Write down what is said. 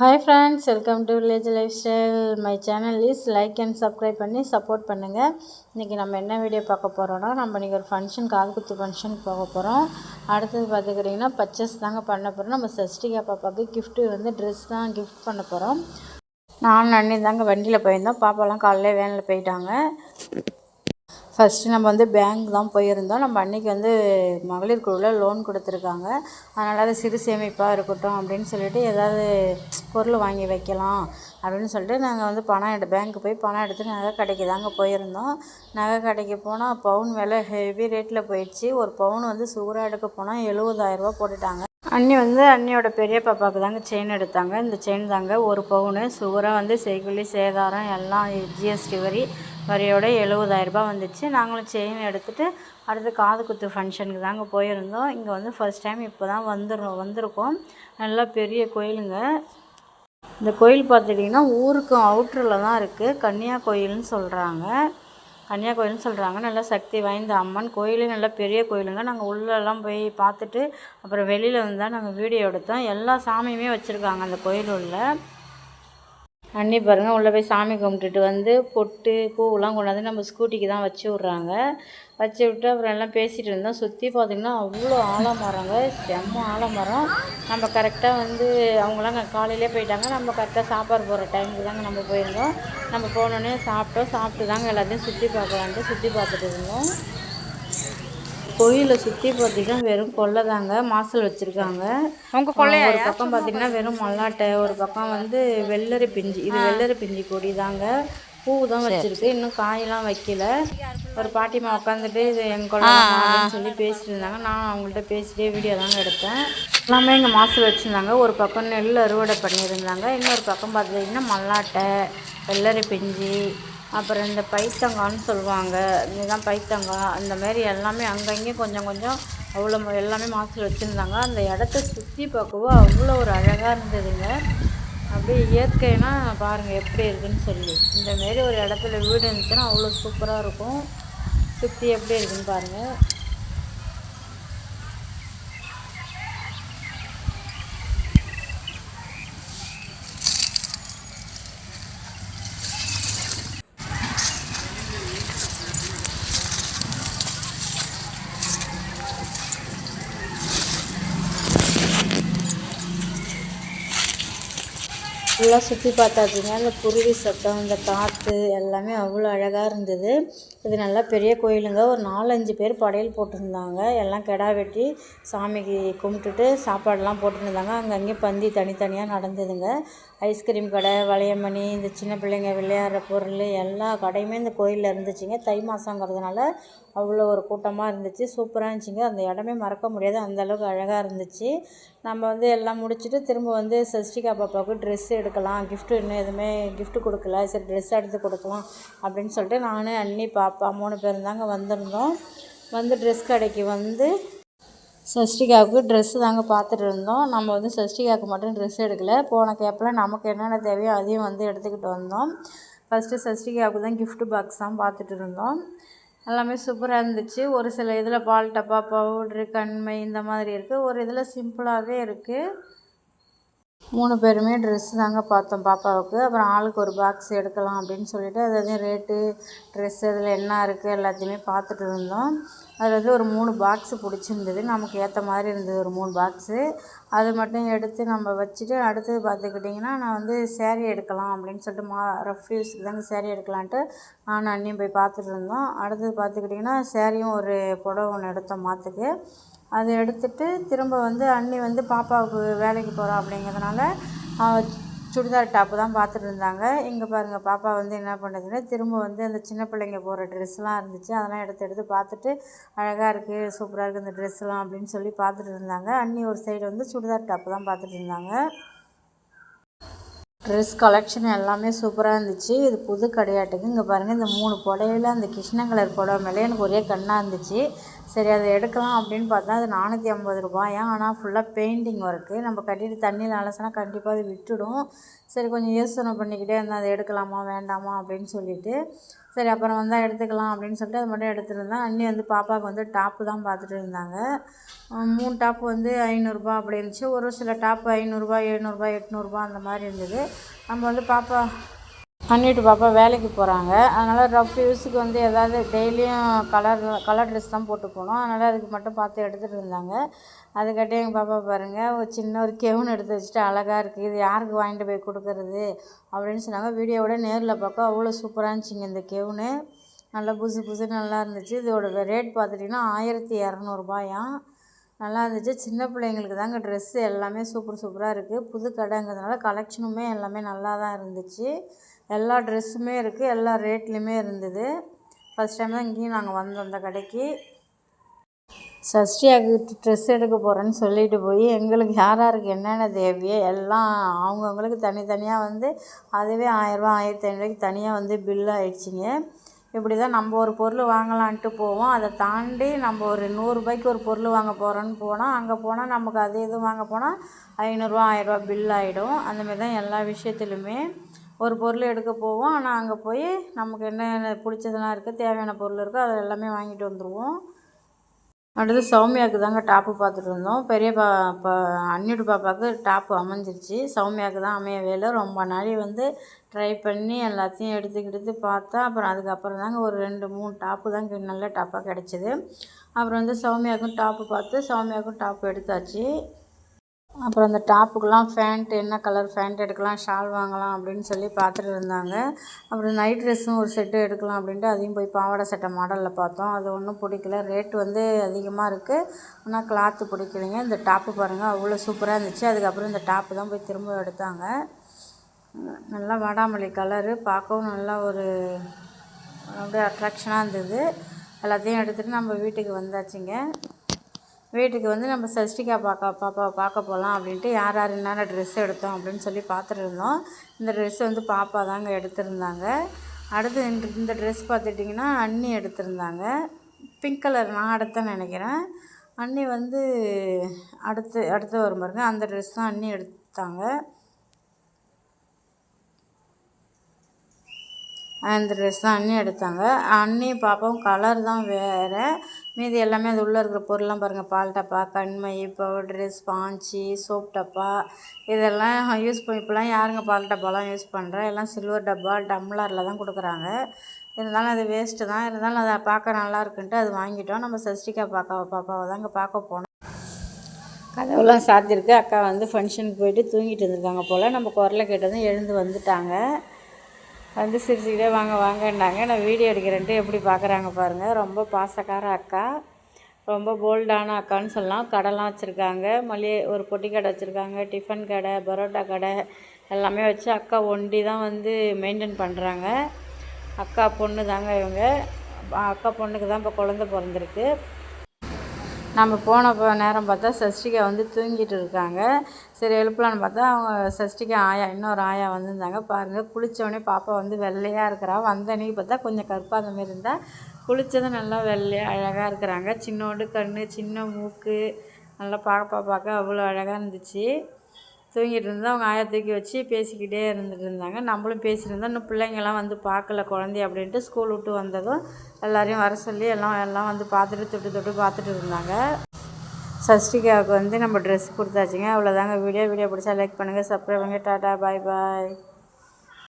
Hi friends, welcome to village life style. My channel is like and subscribe பண்ணி support பண்ணுங்கள். இன்றைக்கி நம்ம என்ன வீடியோ பார்க்க போகிறோன்னா, நம்ம இன்றைக்கி ஒரு ஃபங்க்ஷன், காது குத்து ஃபங்க்ஷனுக்கு போக போகிறோம். அடுத்தது பார்த்துக்கிட்டிங்கன்னா பர்ச்சேஸ் தாங்க பண்ண போகிறோம். நம்ம சஷ்டிகா பாப்பாவுக்கு கிஃப்ட்டு ட்ரெஸ் தான் கிஃப்ட் பண்ண போகிறோம். நானும் அண்ணி தாங்க வண்டியில் போயிருந்தோம். பாப்பாலாம் காலையில் வேனில் போயிட்டாங்க. ஃபஸ்ட்டு நம்ம பேங்க் தான் போயிருந்தோம். நம்ம அன்றைக்கி மகளிர் குழுவில் லோன் கொடுத்துருக்காங்க. அதனால் அது சிறு சேமிப்பாக இருக்கட்டும் அப்படின்னு சொல்லிட்டு ஏதாவது பொருள் வாங்கி வைக்கலாம் அப்படின்னு சொல்லிட்டு நாங்கள் பேங்க்கு போய் பணம் எடுத்து நகை கடைக்கு தாங்க போயிருந்தோம். நகை கடைக்கு போனால் பவுன் விலை ஹெவி ரேட்டில் போயிடுச்சு. ஒரு பவுன் சுகராக எடுக்க போனால் 70,000 போட்டுட்டாங்க. அண்ணியோட பெரிய பாப்பாவுக்கு தாங்க செயின் எடுத்தாங்க. இந்த செயின் தாங்க ஒரு பவுனு சுகராக செய்கூலி சேதாரம் எல்லாம் ஜிஎஸ்டி வரியோட 70,000 வந்துச்சு. நாங்களும் செயின் எடுத்துகிட்டு அடுத்து காது குத்து ஃபங்க்ஷனுக்கு தாங்க போயிருந்தோம். இங்கே ஃபர்ஸ்ட் டைம் இப்போ தான் வந்திருக்கோம். நல்லா பெரிய கோயிலுங்க. இந்த கோயில் பார்த்துட்டிங்கன்னா ஊருக்கு அவுட்டரில் தான் இருக்குது. கன்னியாகோயில்னு சொல்கிறாங்க. நல்லா சக்தி வாய்ந்த அம்மன் கோயிலே நல்லா பெரிய கோயிலுங்க. நாங்கள் உள்ளெல்லாம் போய் பார்த்துட்டு அப்புறம் வெளியில் தான் நாங்கள் வீடியோ எடுத்தோம். எல்லா சாமியுமே வச்சுருக்காங்க அந்த கோயில் உள்ள. அண்ணி பாருங்கள், உள்ளே போய் சாமி கும்பிட்டுட்டு பொட்டு பூவெலாம் கொண்டாந்து நம்ம ஸ்கூட்டிக்கு தான் வச்சு விட்றாங்க. வச்சு விட்டு அப்புறம் எல்லாம் பேசிகிட்டு இருந்தோம். சுற்றி பார்த்திங்கன்னா அவ்வளோ ஆலமரங்க, செம்ம ஆலமரம். நம்ம கரெக்டாக அவங்களாம் காலையிலே போயிட்டாங்க. நம்ம கரெக்டாக சாப்பாடு போடுற டைமுக்கு தாங்க நம்ம போயிருந்தோம். நம்ம போனோடனே சாப்பிட்டு தாங்க எல்லாத்தையும் சுற்றி பார்த்துட்டு இருந்தோம். கோயிலை சுற்றி பார்த்திங்கன்னா வெறும் கொல்லை தாங்க, மாசல் வச்சுருக்காங்க. ஒரு பக்கம் பார்த்திங்கன்னா வெறும் மல்லாட்டை, ஒரு பக்கம் வெள்ளரி பிஞ்சு. இது வெள்ளரி பிஞ்சு கொடி தாங்க, பூ தான் வச்சுருக்கு, இன்னும் காயெல்லாம் வைக்கல. ஒரு பாட்டிமா உட்காந்துட்டு இது எங்கள் கொள்ளைன்னு சொல்லி பேசிட்டு இருந்தாங்க. நான் அவங்கள்ட்ட பேசிட்டே வீடியோ தாங்க எடுத்தேன். எல்லாமே இங்கே மாசல் வச்சுருந்தாங்க. ஒரு பக்கம் நெல் அறுவடை பண்ணியிருந்தாங்க, இன்னொரு பக்கம் பார்த்திங்கன்னா மல்லாட்டை, வெள்ளரி பிஞ்சு, அப்புறம் இந்த பைத்தங்கான்னு சொல்லுவாங்க, இதுதான் பைத்தங்காய். அந்த மாதிரி எல்லாமே அங்கங்கே கொஞ்சம் அவ்வளோ எல்லாமே மாசல் வச்சுருந்தாங்க. அந்த இடத்த சுற்றி பார்க்கவும் அவ்வளோ ஒரு அழகாக இருந்ததுங்க. அப்படியே இயற்கைனா பாருங்கள் எப்படி இருக்குதுன்னு சொல்லி. இந்தமாரி ஒரு இடத்துல வீடு இருந்துச்சுன்னா அவ்வளோ சூப்பராக இருக்கும். சுற்றி எப்படி இருக்குதுன்னு பாருங்கள். ஃபுல்லாக சுற்றி பார்த்தாச்சுங்க. இந்த குருவி சத்தம், இந்த காற்று எல்லாமே அவ்வளோ அழகாக இருந்தது. இது நல்லா பெரிய கோயிலுங்க. ஒரு 4-5 பேர் படையல் போட்டிருந்தாங்க. எல்லாம் கிடா வெட்டி சாமிக்கு கும்பிட்டுட்டு சாப்பாடெலாம் போட்டுருந்தாங்க. அங்கங்கே பந்தி தனித்தனியாக நடந்ததுங்க. ஐஸ்கிரீம் கடை, வளையமணி, இந்த சின்ன பிள்ளைங்க விளையாடுற பொருள் எல்லா கடையுமே இந்த கோயிலில் இருந்துச்சுங்க. தை மாதங்கிறதுனால அவ்வளோ ஒரு கூட்டமாக இருந்துச்சு. சூப்பராக இருந்துச்சுங்க. அந்த இடமே மறக்க முடியாது, அந்தளவுக்கு அழகாக இருந்துச்சு. நம்ம எல்லாம் முடிச்சுட்டு திரும்ப சஷ்டிகா பாப்பாவுக்கு ட்ரெஸ் எடுக்கலாம். இன்னும் எதுவுமே கிஃப்ட்டு கொடுக்கல. சரி ட்ரெஸ் எடுத்து கொடுக்கலாம் அப்படின்னு சொல்லிட்டு நான், அண்ணி, பாப்பா 3 பேரும் தாங்க வந்திருந்தோம். ட்ரெஸ் கடைக்கு சஷ்டிகாவுக்கு ட்ரெஸ்ஸு தாங்க பார்த்துட்டு இருந்தோம். நம்ம சஷ்டிகாவுக்கு மட்டும் ட்ரெஸ் எடுக்கலை. போன கேப்பில் நமக்கு என்னென்ன தேவையோ அதையும் எடுத்துக்கிட்டு வந்தோம். ஃபஸ்ட்டு சஷ்டிகாவுக்கு தான் கிஃப்ட் பாக்ஸ் தான் பார்த்துட்டு இருந்தோம். எல்லாமே சூப்பராக இருந்துச்சு. ஒரு சில இதில் பால் டப்பா, பவுட்ரு, கண்மை இந்த மாதிரி இருக்குது. ஒரு இதில் சிம்பிளாகவே இருக்குது. 3 பேருமே ட்ரெஸ் தாங்க பார்த்தோம் பாப்பாவுக்கு. அப்புறம் ஆளுக்கு ஒரு பாக்ஸ் எடுக்கலாம் அப்படின்னு சொல்லிட்டு அதையும் ரேட்டு, ட்ரெஸ் அதில் என்ன இருக்குது எல்லாத்தையுமே பார்த்துட்டு இருந்தோம். அதில் ஒரு 3 பாக்ஸு பிடிச்சிருந்தது. நமக்கு ஏற்ற மாதிரி இருந்தது ஒரு 3 பாக்ஸு. அது மட்டும் எடுத்து நம்ம வச்சுட்டு அடுத்தது பார்த்துக்கிட்டிங்கன்னா நான் சேரீ எடுக்கலாம் அப்படின்னு சொல்லிட்டு ரஃப் யூஸுக்கு தாங்க சேரீ எடுக்கலான்ட்டு நானும் அண்ணியும் போய் பார்த்துட்டு இருந்தோம். அடுத்தது பார்த்துக்கிட்டிங்கன்னா சேரீயும் ஒரு புடவை ஒன்று எடுத்தோம் மாற்றுக்கு. அதை எடுத்துகிட்டு திரும்ப அண்ணி பாப்பாவுக்கு வேலைக்கு போகிறா அப்படிங்கிறதுனால சுடிதார் டாப்பு தான் பார்த்துட்டு இருந்தாங்க. இங்கே பாருங்கள், பாப்பா என்ன பண்ணுதுன்னா திரும்ப அந்த சின்ன பிள்ளைங்க போகிற ட்ரெஸ்லாம் இருந்துச்சு. அதெல்லாம் எடுத்து பார்த்துட்டு அழகாக இருக்குது, சூப்பராக இருக்குது இந்த ட்ரெஸ்லாம் அப்படின்னு சொல்லி பார்த்துட்டு இருந்தாங்க. அண்ணி ஒரு சைடு சுடிதார் டாப்பு தான் பார்த்துட்டு இருந்தாங்க. ட்ரெஸ் கலெக்ஷன் எல்லாமே சூப்பராக இருந்துச்சு. இது புது கடையாட்டுக்கு. இங்கே பாருங்கள், இந்த 3 புடவையில் அந்த கிருஷ்ண கலர் புடவை மேலே எனக்கு ஒரே கண்ணாக இருந்துச்சு. சரி அதை எடுக்கலாம் அப்படின்னு பார்த்தா அது 450 ரூபாயா. ஆனால் ஃபுல்லாக பெயிண்டிங் ஒர்க்கு. நம்ம கட்டிட்டு தண்ணியில் அலசினா கண்டிப்பாக அது விட்டுடும். சரி கொஞ்சம் யோசனை பண்ணிக்கிட்டே இருந்தால் அதை எடுக்கலாமா வேண்டாமா அப்படின்னு சொல்லிட்டு, சரி அப்புறம் வந்தால் எடுத்துக்கலாம் அப்படின்னு சொல்லிட்டு அது மட்டும் எடுத்துருந்தேன். அண்ணி வந்து பாப்பாவுக்கு வந்து டாப்பு தான் பார்த்துட்டு இருந்தாங்க. 3 டாப்பு வந்து 500 அப்படி இருந்துச்சு. ஒரு சில டாப்பு 500, 700, 800 அந்த மாதிரி இருந்தது. நம்ம வந்து பாப்பா வேலைக்கு போகிறாங்க. அதனால் ரஃப் யூஸுக்கு வந்து எதாவது டெய்லியும் கலர் ட்ரெஸ் தான் போட்டு போகணும். அதனால் அதுக்கு மட்டும் பார்த்து எடுத்துகிட்டு இருந்தாங்க. அதுக்காட்டி எங்கள் பாப்பா பாருங்கள் ஒரு சின்ன ஒரு கெவுன் எடுத்து வச்சுட்டு அழகாக இருக்குது, இது யாருக்கு வாங்கிட்டு போய் கொடுக்குறது அப்படின்னு சொன்னாங்க. வீடியோவோட நேரில் பார்க்க அவ்வளோ சூப்பராக இருந்துச்சுங்க இந்த கெவுனு. நல்லா புதுசு நல்லா இருந்துச்சு. இதோட ரேட் பார்த்துட்டிங்கன்னா 1200 நல்லா இருந்துச்சு. சின்ன பிள்ளைங்களுக்கு தாங்க ட்ரெஸ்ஸு எல்லாமே சூப்பராக இருக்குது. புது கடைங்கிறதுனால கலெக்ஷனுமே எல்லாமே நல்லா தான் இருந்துச்சு. எல்லா ட்ரெஸ்ஸுமே இருக்குது, எல்லா ரேட்லேயுமே இருந்தது. ஃபஸ்ட் டைம் தான் இங்கேயும் நாங்கள் வந்தோம் அந்த கடைக்கு. சஷ்டியாவுக்கு ட்ரெஸ் எடுக்க போகிறேன்னு சொல்லிட்டு போய் எங்களுக்கு யாருக்கு என்னென்ன தேவையோ எல்லாம் அவங்கவுங்களுக்கு தனித்தனியாக வந்து அதுவே 1000 1500 தனியாக வந்து பில் ஆகிடுச்சிங்க. இப்படி தான் நம்ம ஒரு பொருள் வாங்கலான்ட்டு போவோம். அதை தாண்டி நம்ம ஒரு 100 ஒரு பொருள் வாங்க போகிறோன்னு போனால் அங்கே போனால் நமக்கு அது இது வாங்க போனால் 500 1000 பில் ஆகிடும். அந்தமாரி தான் எல்லா விஷயத்துலையுமே ஒரு பொருள் எடுக்க போவோம். ஆனால் அங்கே போய் நமக்கு என்ன பிடிச்சதெல்லாம் இருக்குது, தேவையான பொருள் இருக்கோ அதை எல்லாமே வாங்கிட்டு வந்துடுவோம். அடுத்து சௌமியாவுக்கு தாங்க டாப்பு பார்த்துட்டு இருந்தோம். பெரிய அண்ணியோட பாப்பாவுக்கு டாப்பு அமைஞ்சிருச்சு. சௌமியாவுக்கு தான் அமையவே இல்லை. ரொம்ப நாள் வந்து ட்ரை பண்ணி எல்லாத்தையும் எடுத்து பார்த்தா அப்புறம் அதுக்கப்புறம் தாங்க ஒரு 2-3 டாப்பு தான் நல்ல டாப்பாக கிடச்சிது. அப்புறம் வந்து சௌமியாவுக்கும் டாப்பு பார்த்து சௌமியாவுக்கும் டாப்பு எடுத்தாச்சு. அப்புறம் அந்த டாப்புக்கெலாம் ஃபேண்ட் என்ன கலர் ஃபேண்ட் எடுக்கலாம், ஷால் வாங்கலாம் அப்படின்னு சொல்லி பார்த்துட்டு இருந்தாங்க. அப்புறம் நைட் ட்ரெஸ்ஸும் ஒரு செட்டு எடுக்கலாம் அப்படின்ட்டு அதையும் போய் பாவாடை சட்டை மாடலில் பார்த்தோம். அது ஒன்றும் பிடிக்கல. ரேட் வந்து அதிகமாக இருக்குது, ஆனால் கிளாத்து பிடிக்கலைங்க. இந்த டாப்பு பாருங்கள் அவ்வளோ சூப்பராக இருந்துச்சு. அதுக்கப்புறம் இந்த டாப்பு தான் போய் திரும்ப எடுத்தாங்க. நல்லா வாடாமல்லி கலரு, பார்க்கவும் நல்லா ஒரு அப்படியே அட்ராக்ஷனாக இருந்தது. எல்லாத்தையும் எடுத்துகிட்டு நம்ம வீட்டுக்கு வந்தாச்சுங்க. வீட்டுக்கு வந்து நம்ம சஷ்டிகா பாப்பாவை பார்க்க போகலாம் அப்படின்ட்டு யார் என்னென்ன ட்ரெஸ் எடுத்தோம் அப்படின்னு சொல்லி பார்த்துட்டு இருந்தோம். இந்த ட்ரெஸ் வந்து பாப்பா தாங்க எடுத்திருந்தாங்க. அடுத்து இந்த ட்ரெஸ் பார்த்துட்டிங்கன்னா அண்ணி எடுத்திருந்தாங்க. பிங்க் கலர் நான் எடுத்தேன்னு நினைக்கிறேன். அண்ணி வந்து அடுத்து வரும் பாருங்க, அந்த ட்ரெஸ் தான் அண்ணி எடுத்தாங்க. அந்த ட்ரெஸ் தான் அண்ணி எடுத்தாங்க. அண்ணி பாப்பாவும் கலர் தான் வேறு, மீதி எல்லாமே அது உள்ளே இருக்கிற பொருள்லாம் பாருங்கள். பால் டப்பா, கண்மை, பவுட்ரு, ஸ்பாஞ்சி, சோப் டப்பா இதெல்லாம் யூஸ் பண்ணி இப்போலாம் யாருங்க பால் டப்பாலாம் யூஸ் பண்ணுறா, எல்லாம் சில்வர் டப்பா டம்ளரில் தான் கொடுக்குறாங்க. இருந்தாலும் அது வேஸ்ட்டு தான். இருந்தாலும் அதை பார்க்க நல்லா இருக்குன்ட்டு அது வாங்கிட்டோம். நம்ம சஷ்டிகா பாப்பாவை தாங்க பார்க்க போனோம். கதவுலாம் சாத்தியிருக்கு. அக்கா வந்து ஃபங்க்ஷனுக்கு போயிட்டு தூங்கிட்டு இருந்திருக்காங்க போல். நம்ம குரலை கேட்டதும் எழுந்து வந்துட்டாங்க. வந்து சிரிச்சுக்கிட்டே வாங்கன்னாங்க. நான் வீடியோ எடுக்கிறேன்ட்டு எப்படி பார்க்குறாங்க பாருங்கள். ரொம்ப பாசக்கார அக்கா, ரொம்ப போல்டான அக்கான்னு சொல்லலாம். கடைலாம் வச்சுருக்காங்க. ஒரு பொட்டி கடை வச்சுருக்காங்க, டிஃபன் கடை, பரோட்டா கடை எல்லாமே வச்சு அக்கா ஒண்டி தான் வந்து மெயின்டைன் பண்ணுறாங்க. அக்கா பொண்ணு தாங்க இவங்க. அக்கா பொண்ணுக்கு தான் இப்போ குழந்த பிறந்திருக்கு. நம்ம போன நேரம் பார்த்தா சஷ்டிகா வந்து தூங்கிட்டு இருக்காங்க. சரி எழுப்பலான்னு பார்த்தா அவங்க சஷ்டிகா இன்னொரு ஆயா வந்திருந்தாங்க. பாருங்கள், குளித்தோடனே பாப்பா வந்து வெள்ளையாக இருக்கிறா. வந்த அன்றைக்கி பார்த்தா கொஞ்சம் கருப்பாக அந்த மாரி இருந்தால், குளித்ததும் நல்லா வெள்ளையாக அழகாக இருக்கிறாங்க. சின்னோண்டு கண், சின்ன மூக்கு, நல்லா பார்க்க அவ்வளோ அழகாக இருந்துச்சு. தூங்கிட்டு இருந்தால் அவங்க ஆயா தூக்கி வச்சு பேசிக்கிட்டே இருந்துட்டு இருந்தாங்க. நம்மளும் பேசிட்டு இருந்தோம். இன்னும் பிள்ளைங்கள்லாம் வந்து பார்க்கல குழந்தைய அப்படின்ட்டு ஸ்கூல் விட்டு வந்ததும் எல்லோரையும் வர சொல்லி எல்லாம் வந்து பார்த்துட்டு தொட்டு பார்த்துட்டு இருந்தாங்க. சஷ்டிகாவுக்கு வந்து நம்ம ட்ரெஸ் கொடுத்தாச்சுங்க. அவ்வளோதாங்க வீடியோ பிடிச்சா லைக் பண்ணுங்கள், சப்ஸ்கிரைப் பண்ணுங்கள். டாட்டா, பாய்.